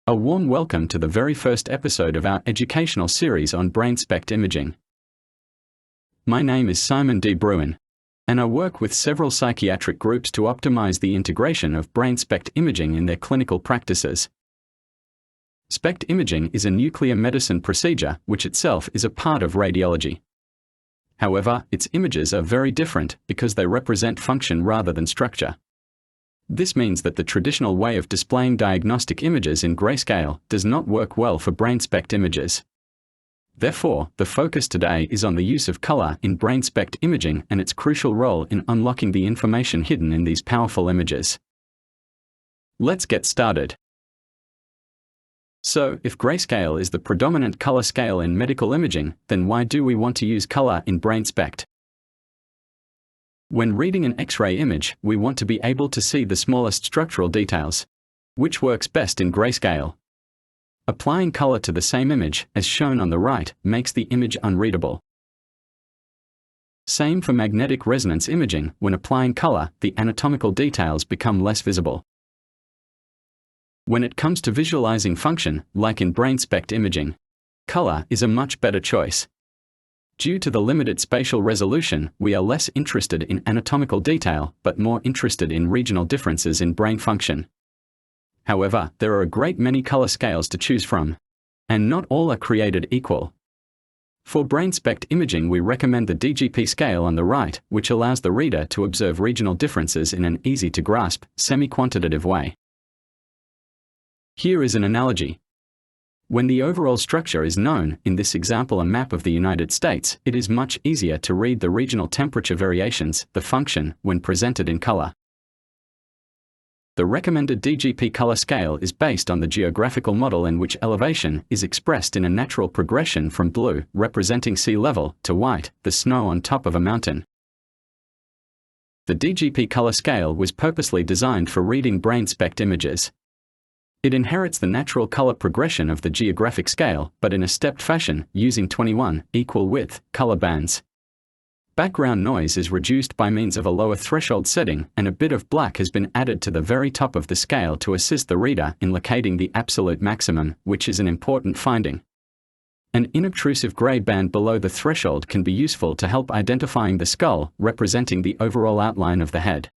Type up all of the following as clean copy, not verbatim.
A warm welcome to the very first episode of our educational series on brain SPECT imaging. My name is Simon D. Bruin, and I work with several psychiatric groups to optimize the integration of brain SPECT imaging in their clinical practices. SPECT imaging is a nuclear medicine procedure which itself is a part of radiology. However, its images are very different because they represent function rather than structure. This means that the traditional way of displaying diagnostic images in grayscale does not work well for brain SPECT images. Therefore, the focus today is on the use of color in brain SPECT imaging and its crucial role in unlocking the information hidden in these powerful images. Let's get started. So, if grayscale is the predominant color scale in medical imaging, then why do we want to use color in brain SPECT? When reading an X-ray image, we want to be able to see the smallest structural details, which works best in grayscale. Applying color to the same image, as shown on the right, makes the image unreadable. Same for magnetic resonance imaging. When applying color, the anatomical details become less visible. When it comes to visualizing function, like in brain SPECT imaging, color is a much better choice. Due to the limited spatial resolution, we are less interested in anatomical detail, but more interested in regional differences in brain function. However, there are a great many color scales to choose from, and not all are created equal. For brain SPECT imaging, we recommend the DGP scale on the right, which allows the reader to observe regional differences in an easy-to-grasp, semi-quantitative way. Here is an analogy. When the overall structure is known, in this example a map of the United States, it is much easier to read the regional temperature variations, the function, when presented in color. The recommended DGP color scale is based on the geographical model in which elevation is expressed in a natural progression from blue, representing sea level, to white, the snow on top of a mountain. The DGP color scale was purposely designed for reading brain SPECT images. It inherits the natural color progression of the geographic scale, but in a stepped fashion, using 21 equal width color bands. Background noise is reduced by means of a lower threshold setting, and a bit of black has been added to the very top of the scale to assist the reader in locating the absolute maximum, which is an important finding. An inobtrusive gray band below the threshold can be useful to help identifying the skull, representing the overall outline of the head.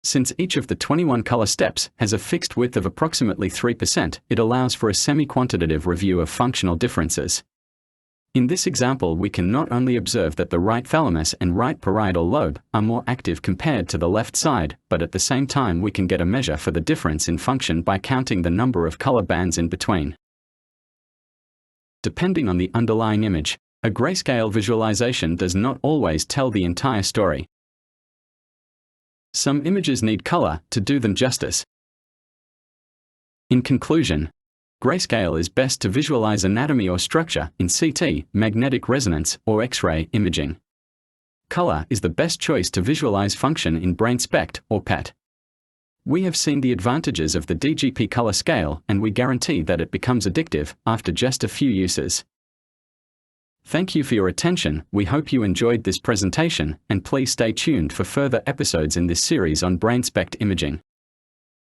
Since each of the 21 color steps has a fixed width of approximately 3%, it allows for a semi-quantitative review of functional differences. In this example, we can not only observe that the right thalamus and right parietal lobe are more active compared to the left side, but at the same time we can get a measure for the difference in function by counting the number of color bands in between. Depending on the underlying image, a grayscale visualization does not always tell the entire story. Some images need color to do them justice. In conclusion, grayscale is best to visualize anatomy or structure in CT, magnetic resonance, or X-ray imaging. Color is the best choice to visualize function in brain SPECT or PET. We have seen the advantages of the DGP color scale, and we guarantee that it becomes addictive after just a few uses. Thank you for your attention. We hope you enjoyed this presentation, and please stay tuned for further episodes in this series on brain SPECT imaging.